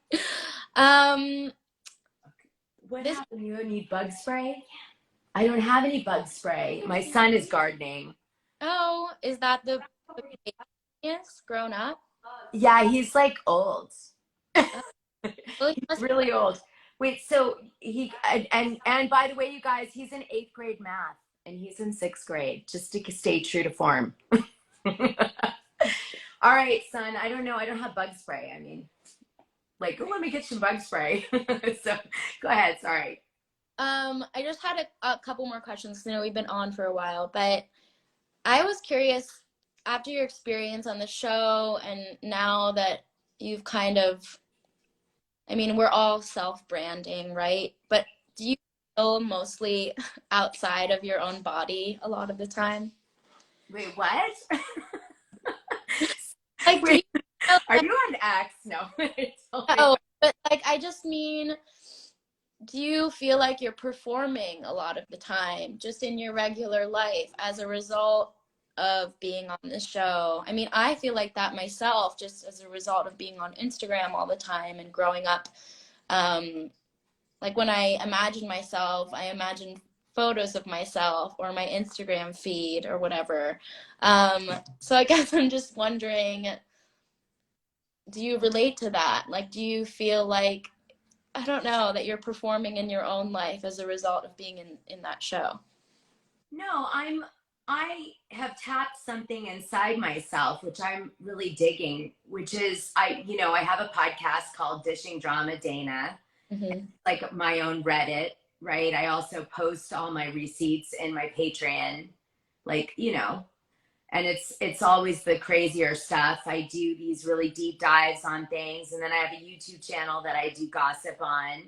um, What happened? You need bug spray? I don't have any bug spray. My son is gardening. Oh, is that the yes, grown up? Yeah, he's like old. Well, he He's must really old. Wait, so he and by the way, you guys, he's in 8th grade math and he's in 6th grade, just to stay true to form. All right, son. I don't know. I don't have bug spray. I mean, like, oh, let me get some bug spray. So go ahead. Sorry. I just had a couple more questions. I know we've been on for a while, but I was curious after your experience on the show and now that you've kind of, I mean, we're all self-branding, right? But do you feel mostly outside of your own body a lot of the time? Wait, what? Like, do you Wait, feel are like, you on X? No. oh, but like, I just mean, do you feel like you're performing a lot of the time just in your regular life as a result of being on the show? I mean, I feel like that myself just as a result of being on Instagram all the time and growing up. Um, like when I imagine myself, I imagine photos of myself or my Instagram feed or whatever. So I guess I'm just wondering, do you relate to that? Like, do you feel like I don't know, that you're performing in your own life as a result of being in that show? No, I have tapped something inside myself, which I'm really digging, which is I have a podcast called Dishing Drama Dana, Mm-hmm. like my own Reddit, right? I also post all my receipts in my Patreon, like, and it's always the crazier stuff. I do these really deep dives on things, and then I have a YouTube channel that I do gossip on,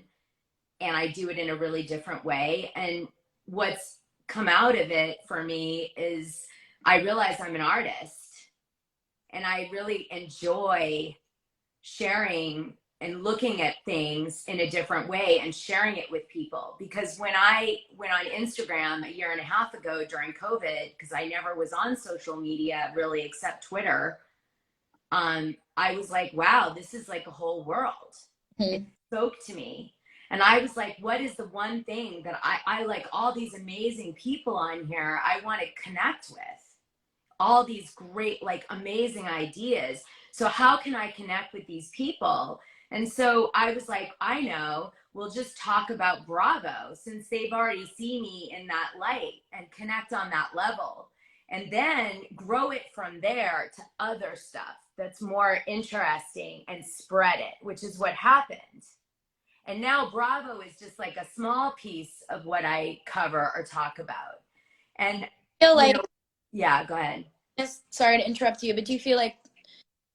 and I do it in a really different way. And what's come out of it for me is I realize I'm an artist, and I really enjoy sharing and looking at things in a different way and sharing it with people. Because when I went on Instagram a year and a half ago during COVID, because I never was on social media really except Twitter, I was like, wow, this is like a whole world. It Mm-hmm. spoke to me. And I was like, what is the one thing that I like all these amazing people on here I want to connect with? All these great, like amazing ideas. So how can I connect with these people? And so I was like, I know, we'll just talk about Bravo since they've already seen me in that light and connect on that level. And then grow it from there to other stuff that's more interesting and spread it, which is what happened. And now Bravo is just like a small piece of what I cover or talk about. And, I feel like, yeah, go ahead. just sorry to interrupt you, but do you feel like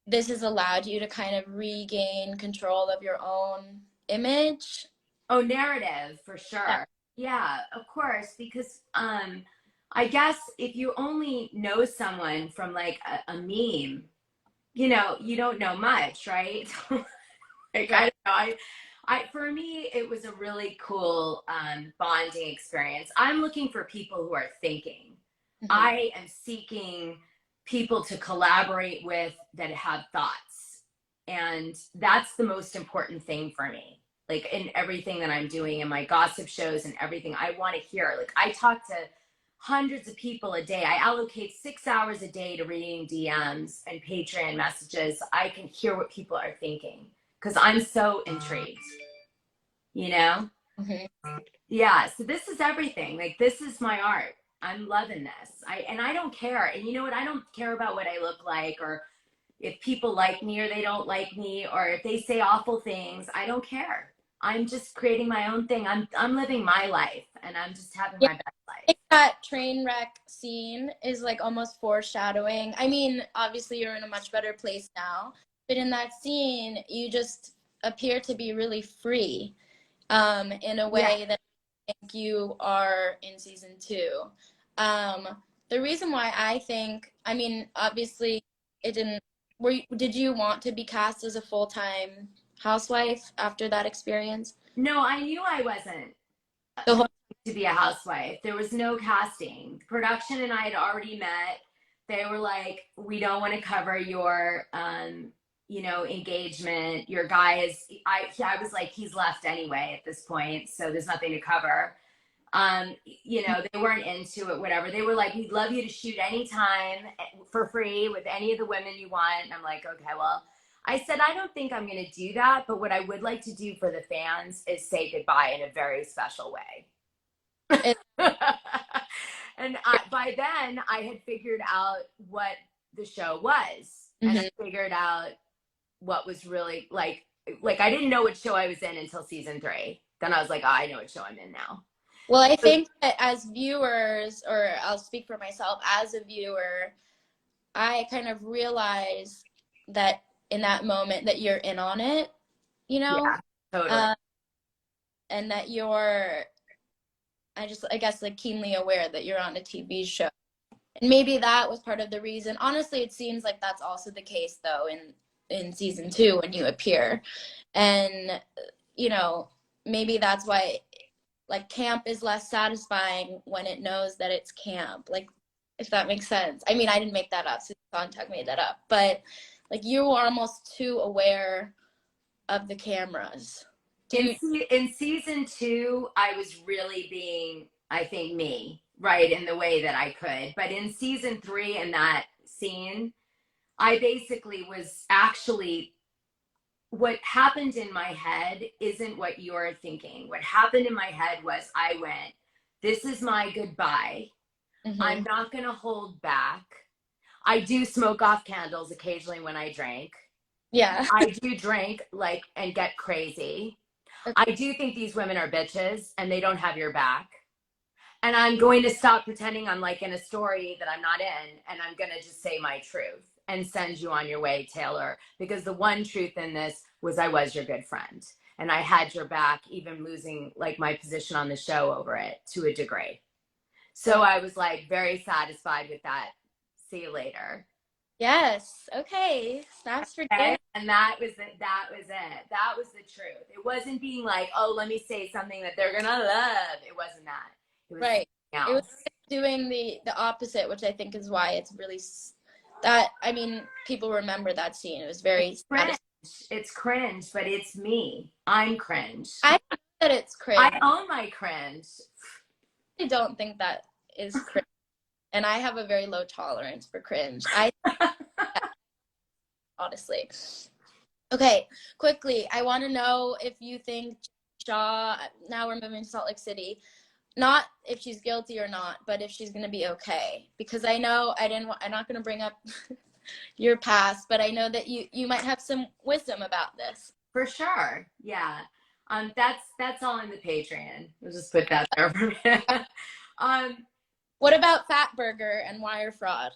this has allowed you to kind of regain control of your own image? Oh, narrative for Yeah. sure. Yeah, of course, because I guess if you only know someone from like a meme, you know, you don't know much, right? Like I Right. don't know. For me, it was a really cool bonding experience. I'm looking for people who are thinking. Mm-hmm. I am seeking people to collaborate with that have thoughts, and that's the most important thing for me. Like in everything that I'm doing in my gossip shows and everything, I want to hear. Like I talk to hundreds of people a day. I allocate 6 hours a day to reading DMs and Patreon messages. I can hear what people are thinking because I'm so intrigued, you know? Mm-hmm. Yeah, so this is everything. Like this is my art. I'm loving this. I don't care. And you know what? I don't care about what I look like or if people like me or they don't like me or if they say awful things. I don't care. I'm just creating my own thing. I'm living my life and I'm just having Yeah, my best life. I think that train wreck scene is like almost foreshadowing. I mean, obviously you're in a much better place now, but in that scene, you just appear to be really free, in a Yeah. way that I think you are in season 2. Um, the reason why I think, I mean, obviously it didn't, did you want to be cast as a full-time housewife after that experience? No, I knew I wasn't The whole, to be a housewife. There was no casting. Production and I had already met. They were like, we don't want to cover your you know, engagement. Your guy is I was like, he's left anyway at this point, so there's nothing to cover. You know, they weren't into it, whatever. They were like, we'd love you to shoot anytime for free with any of the women you want. And I'm like, okay, well, I said, I don't think I'm going to do that. But what I would like to do for the fans is say goodbye in a very special way. it, And by then, I had figured out what the show was, and mhm. I figured out what was really like I didn't know what show I was in until season 3. Then I was like, oh, I know what show I'm in now. Well, I So, think that as viewers, or I'll speak for myself as a viewer, I kind of realize that in that moment that you're in on it, you know, yeah, totally. uh, and that you're, I guess, like keenly aware that you're on a TV show. And maybe that was part of the reason. Honestly, it seems like that's also the case, though, in season 2 when you appear. And, you know, maybe that's why, like, camp is less satisfying when it knows that it's camp. Like, if that makes sense. I mean, I didn't make that up. Susan Sontag made that up. But, like, you are almost too aware of the cameras. Do In you? in season 2, I was really being, I think, me, right, in the way that I could. But in season 3, in that scene, I basically was actually what happened in my head isn't what you're thinking. What happened in my head was I went, this is my goodbye. I'm Mhm. not going to hold back. I do smoke off candles occasionally when I drink. Yeah. I do drink like and get crazy. I do think these women are bitches and they don't have your back. And I'm going to stop pretending I'm like in a story that I'm not in, and I'm going to just say my truth and send you on your way, Taylor, because the one truth in this was I was your good friend and I had your back, even losing like my position on the show over it to a degree. So I was like very satisfied with that. See you later. Yes. Okay. Snaps for Okay. Danny. And that was it. That was it. That was the truth. It wasn't being like, oh, let me say something that they're gonna love. It wasn't that. It was Right. something It was else. doing the opposite, which I think is why it's really that. I mean, people remember that scene. It was very Cringe. It's cringe, but it's me. I'm cringe. I don't know that it's I cringe. own my cringe. I don't think that is cringe, and I have a very low tolerance for cringe. Honestly. Okay, quickly, I want to know if you think Shaw. Now we're moving to Salt Lake City. Not if she's guilty or not, but if she's gonna be okay. Because I know I didn't. I'm not gonna bring up your past, but I know that you might have some wisdom about this. For sure. Yeah. That's all in the Patreon. We'll just put that there for me. um, What about Fat Burger and wire fraud?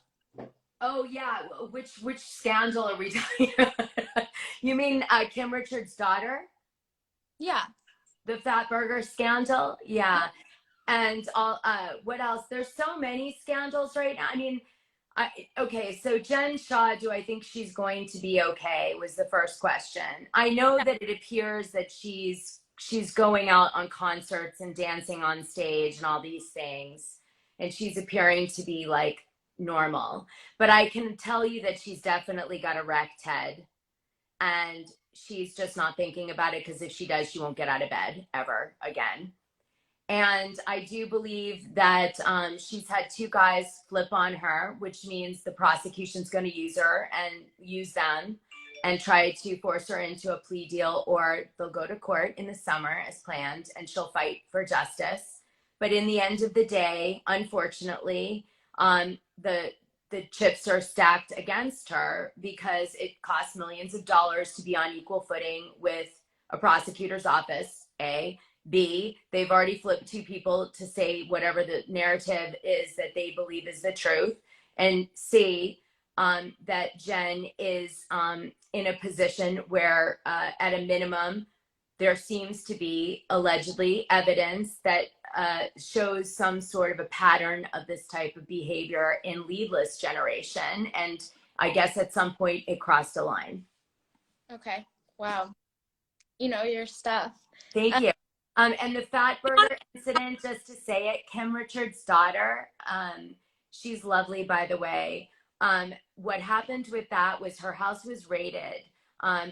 oh yeah, which scandal are we talking about? You mean Kim Richards' daughter? Yeah. The Fat Burger scandal? Yeah. And all, what else? There's so many scandals right now. I mean, okay, so Jen Shaw, do I think she's going to be okay? Was the first question. I know that it appears that she's going out on concerts and dancing on stage and all these things, and she's appearing to be like normal. But I can tell you that she's definitely got a wrecked head, and she's just not thinking about it, because if she does, she won't get out of bed ever again. And I do believe that she's had two guys flip on her, which means the prosecution's going to use her and use them and try to force her into a plea deal, or they'll go to court in the summer as planned, and she'll fight for justice. But in the end of the day, unfortunately, the chips are stacked against her, because it costs millions of dollars to be on equal footing with a prosecutor's office, A. B, they've already flipped two people to say whatever the narrative is that they believe is the truth. And C, that Jen is in a position where, at a minimum, there seems to be allegedly evidence that shows some sort of a pattern of this type of behavior in leadless generation. And I guess at some point it crossed a line. Okay. Wow. You know your stuff. Thank you. And the Fat Burger incident, just to say it, Kim Richards' daughter, she's lovely, by the way. What happened with that was her house was raided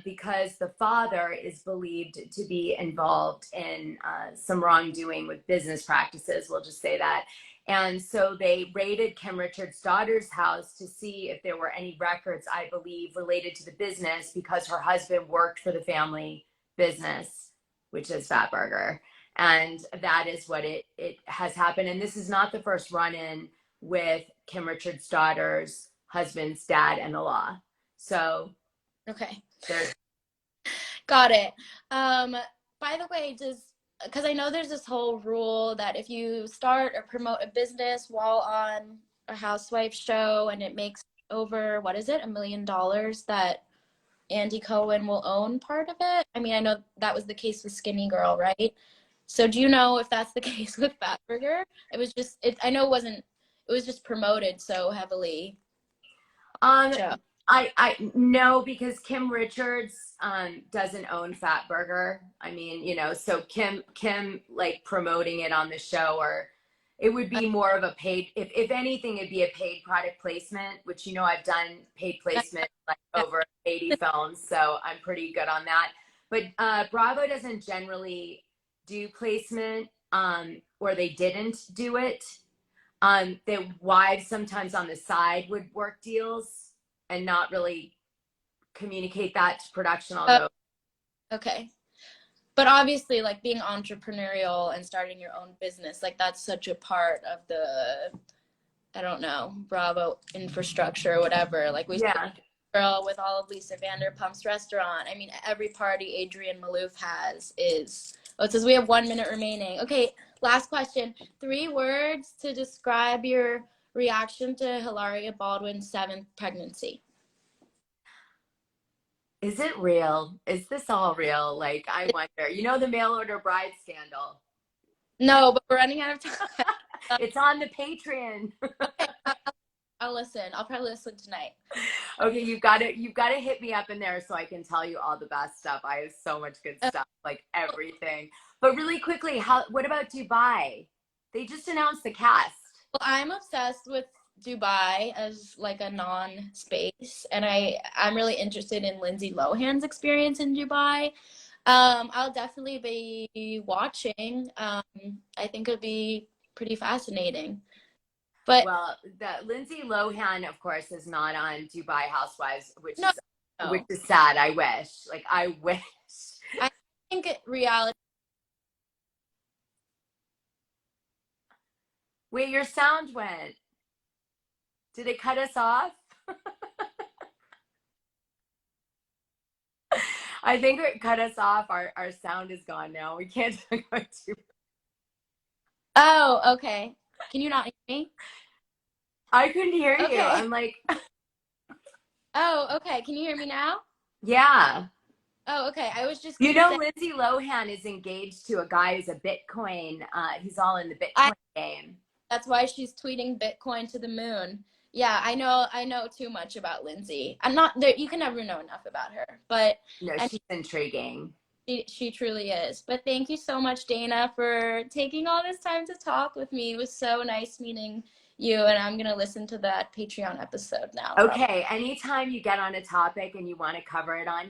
because the father is believed to be involved in some wrongdoing with business practices, we'll just say that. And so they raided Kim Richards' daughter's house to see if there were any records, I believe, related to the business, because her husband worked for the family business, which is Fat Burger. And that is what it has happened. And this is not the first run-in with Kim Richards' daughter's husband's dad and the law. So okay, there's... got it. By the way, because I know there's this whole rule that if you start or promote a business while on a housewife show and it makes over, what is it, $1 million, that Andy Cohen will own part of it. I mean, I know that was the case with Skinny Girl, right? So do you know if that's the case with Fat Burger? It was just, I know it was just promoted so heavily. I no, because Kim Richards doesn't own Fat Burger. I mean, you know, so Kim like promoting it on the show, or it would be more of a paid, if anything, it'd be a paid product placement, which, you know, I've done paid placement like over 80 films, so I'm pretty good on that. But Bravo doesn't generally do placement, or they didn't do it. Their wives sometimes on the side would work deals and not really communicate that to production, although. Okay. But obviously, like, being entrepreneurial and starting your own business, like, that's such a part of the, I don't know, Bravo infrastructure or whatever. Like, we Yeah. Girl with all of Lisa Vanderpump's restaurant. I mean, every party Adrienne Maloof has is, oh, it says we have 1 minute remaining. Okay, last question. 3 words to describe your reaction to Hilaria Baldwin's 7th pregnancy. Is it real? Is this all real? Like, I wonder. You know, the mail order bride scandal. No, but we're running out of time. It's on the Patreon. Okay, I'll listen. I'll probably listen tonight. Okay, you've got to hit me up in there so I can tell you all the best stuff. I have so much good stuff, like everything. But really quickly, what about Dubai? They just announced the cast. Well, I'm obsessed with Dubai as like a non-space, and I'm really interested in Lindsay Lohan's experience in Dubai. I'll definitely be watching. I think it'll be pretty fascinating. But well, Lindsay Lohan, of course, is not on Dubai Housewives, which is sad. I wish. I think reality. Wait, your sound went. Did it cut us off? I think it cut us off. Our sound is gone now. We can't talk about Dubai. Oh, okay. Can you not hear me? I couldn't hear you. I'm like. Oh, okay. Can you hear me now? Yeah. Oh, okay. I was just You gonna know, say Lindsay Lohan is engaged to a guy who's a Bitcoin. He's all in the I Bitcoin game. that's why she's tweeting Bitcoin to the moon. Yeah, I know too much about Lindsay. I'm not there, you can never know enough about her, but No, and she's intriguing. she truly is. But thank you so much, Dana, for taking all this time to talk with me. It was so nice meeting you, and I'm gonna listen to that Patreon episode now, probably. Okay, anytime you get on a topic and you want to cover it on